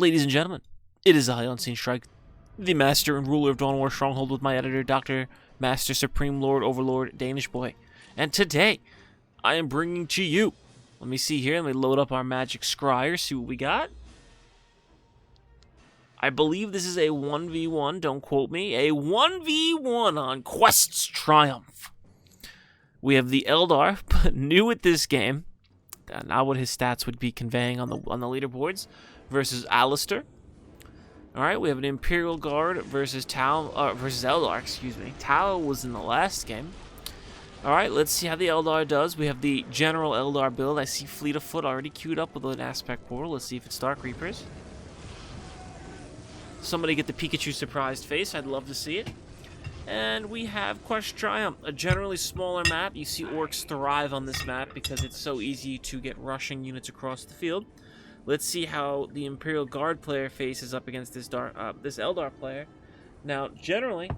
Ladies and gentlemen, it is I, Unseen Strike, the master and ruler of Dawn War Stronghold with my editor, Dr. Master Supreme Lord Overlord Danish Boy. And today, I am bringing to you, let me see here, let me load up our magic scryer, see what we got. I believe this is a 1v1, don't quote me, a 1v1 on Quest's Triumph. We have the Eldar, but new at this game, not what his stats would be conveying on the leaderboards, versus Alistair. Alright, we have an Imperial Guard versus Eldar, excuse me. Tau was in the last game. Alright, let's see how the Eldar does. We have the general Eldar build. I see Fleet of Foot already queued up with an aspect portal. Let's see if it's Dark Reapers. Somebody get the Pikachu surprised face. I'd love to see it. And we have Quest Triumph, a generally smaller map. You see orcs thrive on this map because it's so easy to get rushing units across the field. Let's see how the Imperial Guard player faces up against this Eldar player. Now, generally,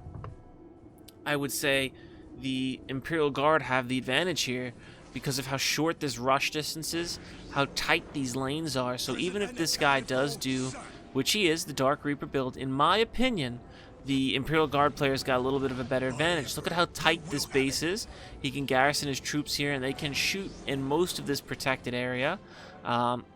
I would say the Imperial Guard have the advantage here because of how short this rush distance is, how tight these lanes are. So even if this guy does do, which he is, the Dark Reaper build, in my opinion, the Imperial Guard player's got a little bit of a better advantage. Look at how tight this base is. He can garrison his troops here, and they can shoot in most of this protected area.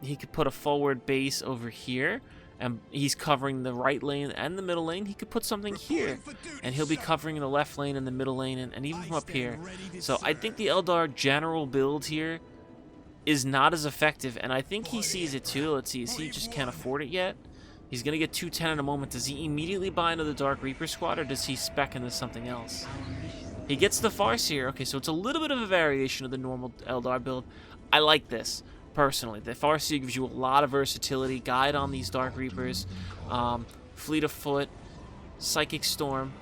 He could put a forward base over here, and he's covering the right lane and the middle lane. He could put something here, and he'll be covering the left lane and the middle lane, and even from up here. So I think the Eldar general build here is not as effective, and I think he sees it too. Let's see, he just can't afford it yet. He's going to get 210 in a moment. Does he immediately buy into the Dark Reaper squad, or does he spec into something else? He gets the Farseer. Okay, so it's a little bit of a variation of the normal Eldar build. I like this, personally. The Farseer gives you a lot of versatility. Guide on these Dark Reapers. Fleet of Foot. Psychic Storm.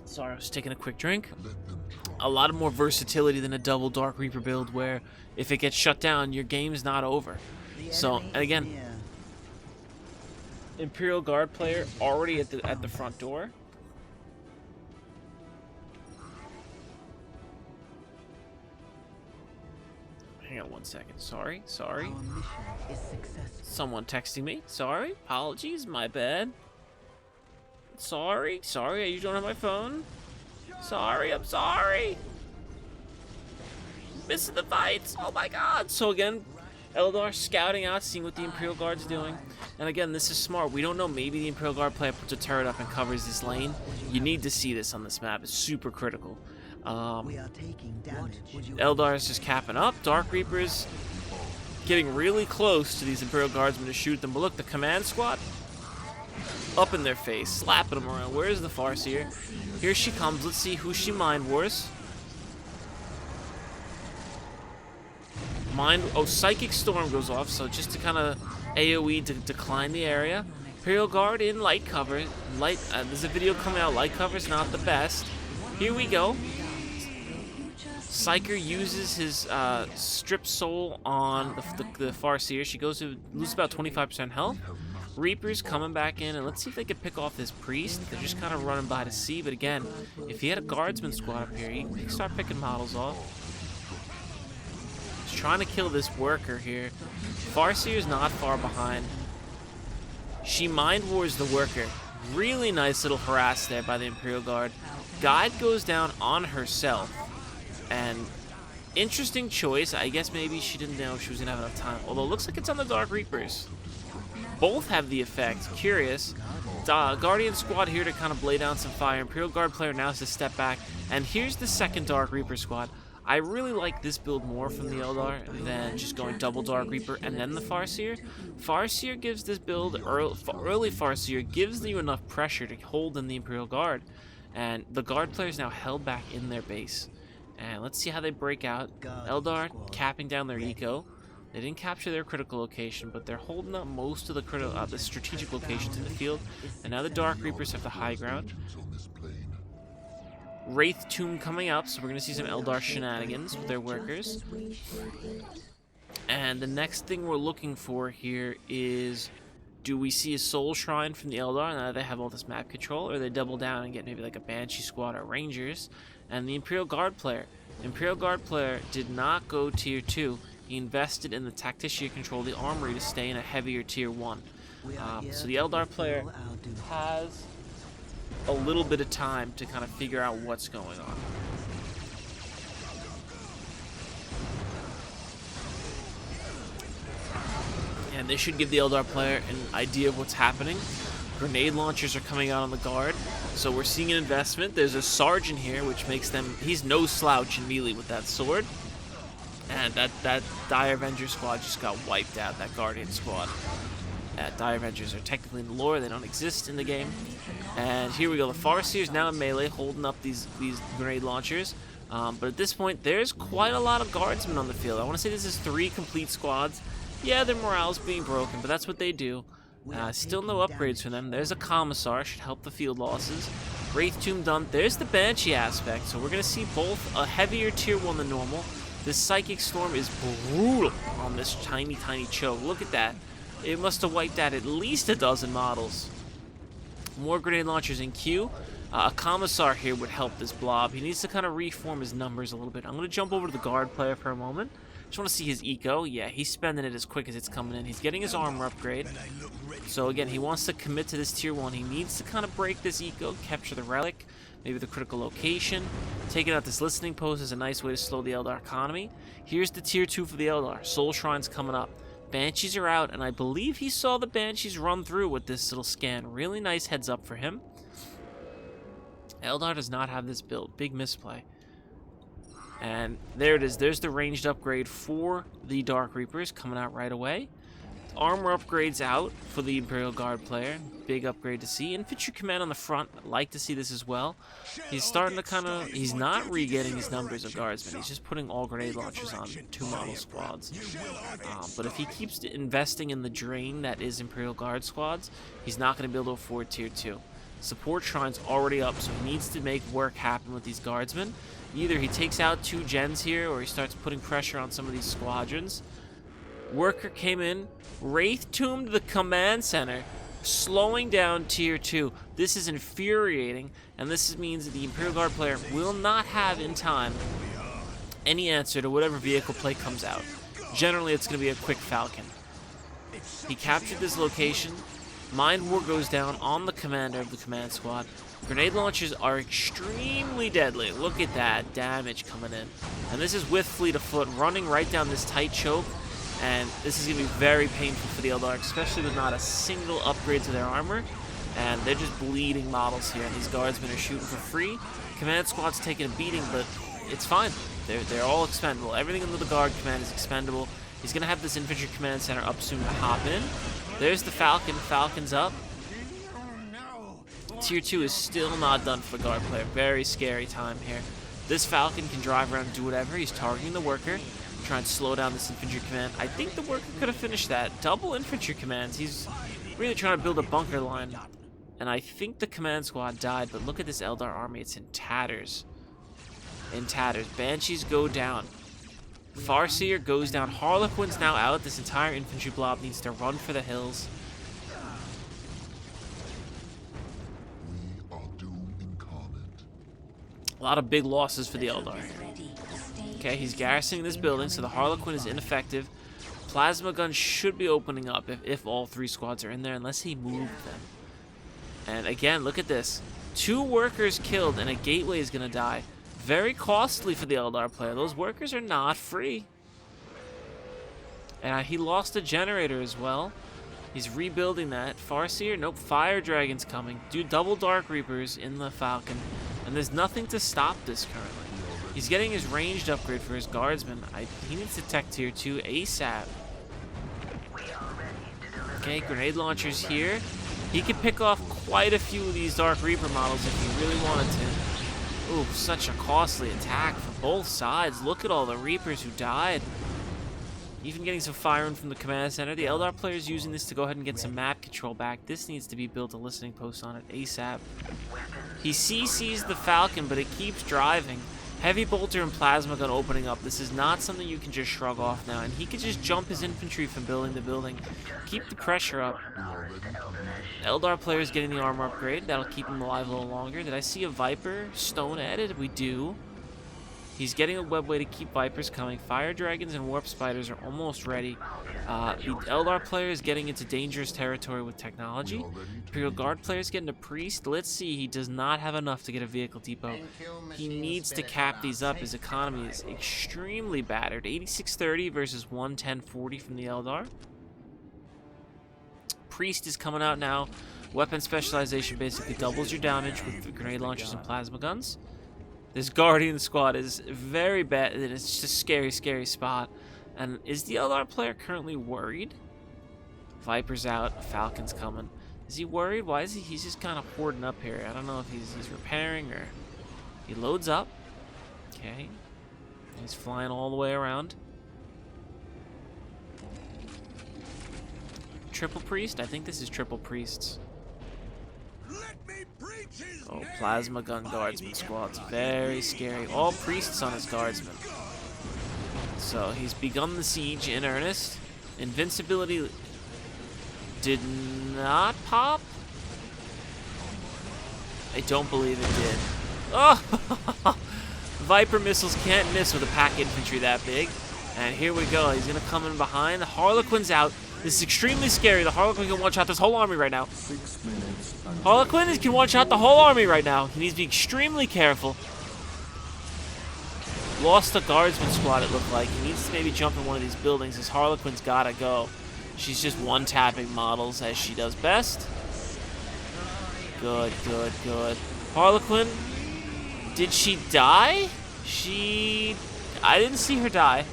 Sorry, I was taking a quick drink. A lot more versatility than a double Dark Reaper build where if it gets shut down, your game's not over. So, and again, Imperial Guard player already at the front door. Hang on one second. Sorry. Someone texting me. Sorry. Apologies. My bad. Sorry. You don't have my phone. Sorry. I'm sorry. Missing the fights. Oh my god. So again, Eldar scouting out, seeing what the Imperial Guard's doing. And again, this is smart. We don't know. Maybe the Imperial Guard player puts a turret up and covers this lane. You need to see this on this map. It's super critical. Eldar is just capping up. Dark Reapers getting really close to these Imperial Guardsmen to shoot them. But look, the command squad up in their face, slapping them around. Where's the Farseer? Here she comes. Let's see who she mind wars. Psychic Storm goes off, so just to kind of AoE to decline the area. Imperial Guard in light cover. There's a video coming out. Light cover's not the best. Here we go. Psyker uses his strip soul on the Farseer. She goes to lose about 25% health. Reapers coming back in, and let's see if they can pick off this priest. They're just kind of running by to see, but again, if he had a guardsman squad up here, he can start picking models off. He's trying to kill this worker here. Farseer's not far behind. She mind wars the worker. Really nice little harass there by the Imperial Guard. Guide goes down on herself. And interesting choice. I guess maybe she didn't know if she was going to have enough time. Although it looks like it's on the Dark Reapers. Both have the effect. Curious. Guardian squad here to kind of lay down some fire. Imperial Guard player now has to step back. And here's the second Dark Reaper squad. I really like this build more from the Eldar than just going double Dark Reaper and then the Farseer. Farseer gives this build, early Farseer gives you enough pressure to hold in the Imperial Guard. And the Guard players now held back in their base. And let's see how they break out. Eldar capping down their eco. They didn't capture their critical location, but they're holding up most of the strategic locations in the field. And now the Dark Reapers have the high ground. Wraith Tomb coming up, so we're going to see some Eldar shenanigans with their workers. And the next thing we're looking for here is, do we see a Soul Shrine from the Eldar now that they have all this map control, or they double down and get maybe like a Banshee squad or Rangers? And the Imperial Guard player did not go tier 2. he invested in the tactician to control the armory to stay in a heavier tier 1. So the Eldar player has a little bit of time to kind of figure out what's going on. And this should give the Eldar player an idea of what's happening. Grenade launchers are coming out on the guard, so we're seeing an investment. There's a sergeant here, which makes them... he's no slouch in melee with that sword. And that Dire Avenger squad just got wiped out, that Guardian squad. Dire Avengers are technically in the lore, they don't exist in the game. And here we go, the Farseer is now in melee, holding up these grenade launchers. But at this point, there's quite a lot of guardsmen on the field. I want to say this is 3 complete squads. Yeah, their morale's being broken, but that's what they do. Still no upgrades for them. There's a Commissar, should help the field losses. Wraith Tomb done. There's the Banshee aspect, so we're going to see both a heavier tier 1 than normal. This Psychic Storm is brutal on this tiny choke. Look at that. It must have wiped out at least a dozen models. More grenade launchers in queue. A Commissar here would help this blob. He needs to kind of reform his numbers a little bit. I'm going to jump over to the guard player for a moment. Just want to see his eco. Yeah, he's spending it as quick as it's coming in. He's getting his armor upgrade. So again, he wants to commit to this tier 1. He needs to kind of break this eco, capture the relic, maybe the critical location. Taking out this listening post is a nice way to slow the Eldar economy. Here's the tier 2 for the Eldar. Soul Shrine's coming up. Banshees are out, and I believe he saw the Banshees run through with this little scan. Really nice heads up for him. Eldar does not have this build. Big misplay. And there it is. There's the ranged upgrade for the Dark Reapers coming out right away. Armor upgrades out for the Imperial Guard player. Big upgrade to see. Infantry command on the front. I'd like to see this as well. He's starting to kind of... he's not re-getting his numbers of guardsmen. He's just putting all grenade launchers on 2 model squads. But if he keeps investing in the drain that is Imperial Guard squads, he's not going to be able to afford tier 2. Support Shrine's already up, so he needs to make work happen with these guardsmen. Either he takes out 2 gens here, or he starts putting pressure on some of these squadrons. Worker came in, Wraith Tombed the command center, slowing down tier 2. This is infuriating, and this means that the Imperial Guard player will not have in time any answer to whatever vehicle play comes out. Generally, it's going to be a quick Falcon. He captured this location. Mind War goes down on the commander of the command squad. Grenade launchers are extremely deadly. Look at that damage coming in. And this is with Fleet of Foot running right down this tight choke. And this is going to be very painful for the Eldar, especially with not a single upgrade to their armor. And they're just bleeding models here. And these guardsmen are shooting for free. Command squad's taking a beating, but it's fine. They're all expendable. Everything under the guard command is expendable. He's going to have this infantry command center up soon to hop in. There's the Falcon. Falcon's up. Tier 2 is still not done for the guard player. Very scary time here. This Falcon can drive around and do whatever. He's targeting the worker, trying to slow down this infantry command. I think the worker could have finished that. Double infantry commands. He's really trying to build a bunker line. And I think the command squad died, but look at this Eldar army. It's in tatters. In tatters. Banshees go down. Farseer goes down. Harlequin's now out. This entire infantry blob needs to run for the hills. A lot of big losses for the Eldar. Okay, he's garrisoning this building, so the Harlequin is ineffective. Plasma guns should be opening up if all 3 squads are in there, unless he moved them. And again, look at this. 2 workers killed, and a gateway is going to die. Very costly for the Eldar player. Those workers are not free. And he lost a generator as well. He's rebuilding that. Farseer, nope, Fire Dragon's coming. Do double Dark Reapers in the Falcon. And there's nothing to stop this currently. He's getting his ranged upgrade for his guardsmen. He needs to tech tier 2 ASAP. Okay, grenade launchers here. He could pick off quite a few of these Dark Reaper models if he really wanted to. Ooh, such a costly attack for both sides. Look at all the Reapers who died. Even getting some firing from the command center. The Eldar player is using this to go ahead and get some map control back. This needs to be built a listening post on it ASAP. He CCs the Falcon, but it keeps driving. Heavy bolter and plasma gun opening up. This is not something you can just shrug off now. And he could just jump his infantry from building to building. Keep the pressure up. Eldar player is getting the armor upgrade. That'll keep him alive a little longer. Did I see a Viper stone added? We do. He's getting a webway to keep Vipers coming. Fire Dragons and Warp Spiders are almost ready. The Eldar player is getting into dangerous territory with technology. Imperial Guard player is getting a Priest. Let's see, he does not have enough to get a vehicle depot. He needs to cap these up. His economy is extremely battered. 8630 versus 11040 from the Eldar. Priest is coming out now. Weapon specialization basically doubles your damage with grenade launchers and plasma guns. This Guardian squad is very bad, and it's just a scary, scary spot. And is the Eldar player currently worried? Viper's out, Falcon's coming. Is he worried? Why is he? He's just kind of hoarding up here. I don't know if he's repairing or... He loads up. Okay. He's flying all the way around. Triple Priest? I think this is Triple Priests. Oh, Plasma Gun Guardsman squad's very scary. All Priests on his Guardsmen. So he's begun the siege in earnest. Invincibility did not pop. I don't believe it did. Oh! Viper missiles can't miss with a pack infantry that big. And here we go. He's going to come in behind. The Harlequin's out. This is extremely scary. The Harlequin can one-shot this whole army right now. Harlequin can one-shot the whole army right now. He needs to be extremely careful. Lost the Guardsman squad, it looked like. He needs to maybe jump in one of these buildings. His Harlequin's gotta go. She's just one-tapping models as she does best. Good, good, good. Harlequin, did she die? I didn't see her die.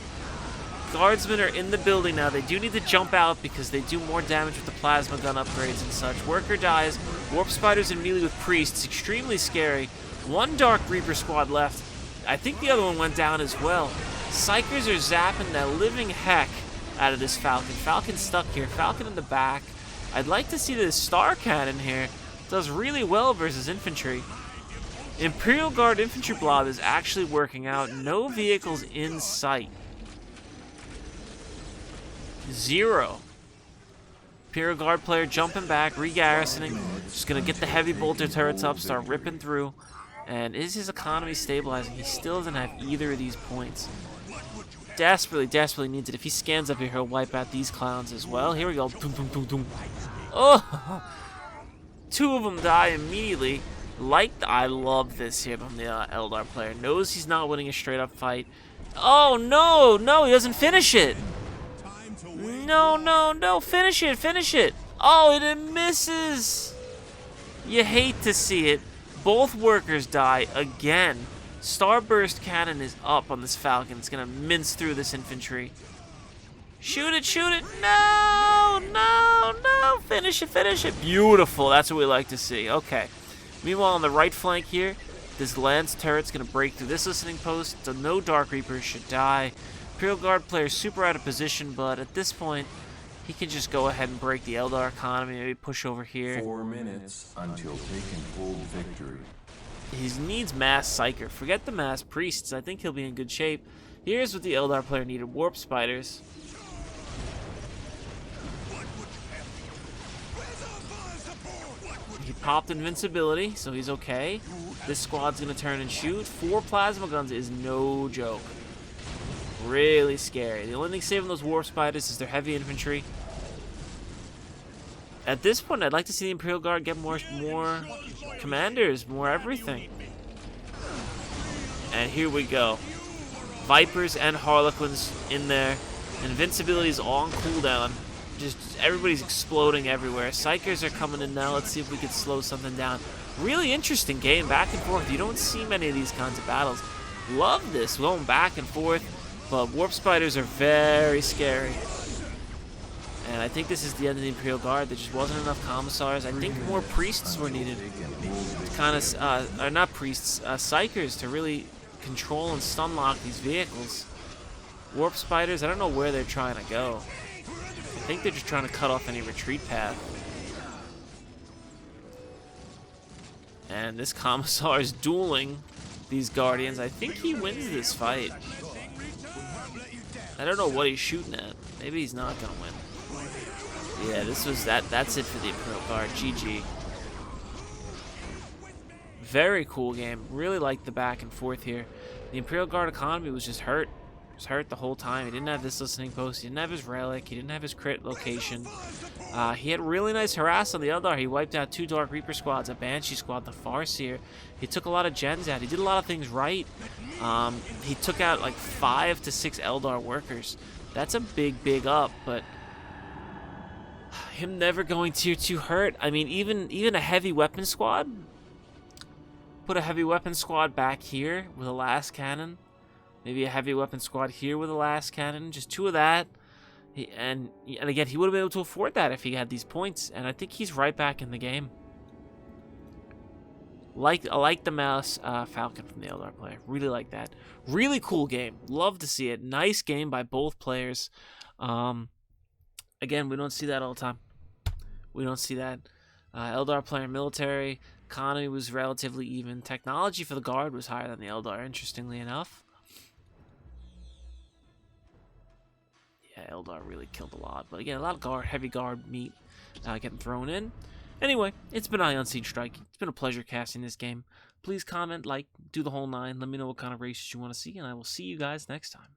Guardsmen are in the building now. They do need to jump out because they do more damage with the plasma gun upgrades and such. Worker dies. Warp Spiders in melee with Priests. Extremely scary. One Dark Reaper squad left. I think the other one went down as well. Psychers are zapping the living heck out of this Falcon. Falcon's stuck here. Falcon in the back. I'd like to see this Star Cannon here. Does really well versus infantry. Imperial Guard infantry blob is actually working out. No vehicles in sight. 0. Imperial Guard player jumping back, re-garrisoning. Just going to get the heavy bolter turrets up, start ripping through. And is his economy stabilizing? He still doesn't have either of these points. Desperately, desperately needs it. If he scans up here, he'll wipe out these clowns as well. Here we go. Doom, doom, doom, doom. Oh! 2 of them die immediately. I love this here from the Eldar player. Knows he's not winning a straight-up fight. Oh, no! No, he doesn't finish it! No, no, no, finish it, finish it. Oh, it misses. You hate to see it. Both workers die again. Starburst cannon is up on this Falcon. It's going to mince through this infantry. Shoot it, shoot it. No, no, no. Finish it, finish it. Beautiful. That's what we like to see. Okay. Meanwhile, on the right flank here, this Lance turret's going to break through this listening post. So no Dark Reapers should die. Imperial Guard player super out of position, but at this point, he can just go ahead and break the Eldar economy, maybe push over here. 4 minutes until taking full victory. He needs mass Psyker. Forget the mass Priests. I think he'll be in good shape. Here's what the Eldar player needed. Warp Spiders. He popped invincibility, so he's okay. This squad's going to turn and shoot. 4 plasma guns is no joke. Really scary. The only thing saving those Warp Spiders is their heavy infantry. At this point, I'd like to see the Imperial Guard get more commanders, more everything. And here we go. Vipers and Harlequins in there. Invincibility is on cooldown. Just everybody's exploding everywhere. Psychers are coming in now. Let's see if we can slow something down. Really interesting game, back and forth. You don't see many of these kinds of battles. Love this, going back and forth. But Warp Spiders are very scary. And I think this is the end of the Imperial Guard. There just wasn't enough Commissars. I think more Priests were needed. Kind of, or not Priests, Psychers to really control and stun lock these vehicles. Warp Spiders, I don't know where they're trying to go. I think they're just trying to cut off any retreat path. And this Commissar is dueling these Guardians. I think he wins this fight. I don't know what he's shooting at. Maybe he's not gonna win. Yeah, this was that's it for the Imperial Guard. GG. Very cool game. Really like the back and forth here. The Imperial Guard economy was just hurt. He was hurt the whole time. He didn't have this listening post. He didn't have his relic. He didn't have his crit location. He had really nice harass on the Eldar. He wiped out 2 Dark Reaper squads, a Banshee squad, the Farseer. He took a lot of gens out. He did a lot of things right. He took out like 5 to 6 Eldar workers. That's a big up, but him never going tier 2 hurt. I mean, even a heavy weapon squad. Put a heavy weapon squad back here with a last cannon. Maybe a heavy weapon squad here with a last cannon. Just 2 of that. And again, he would have been able to afford that if he had these points. And I think he's right back in the game. I like the mouse Falcon from the Eldar player. Really like that. Really cool game. Love to see it. Nice game by both players. Again, we don't see that all the time. We don't see that. Eldar player military. Economy was relatively even. Technology for the Guard was higher than the Eldar, interestingly enough. Yeah, Eldar really killed a lot. But again, a lot of heavy Guard meat getting thrown in. Anyway, it's been Ion Siege Strike. It's been a pleasure casting this game. Please comment, like, do the whole 9. Let me know what kind of races you want to see, and I will see you guys next time.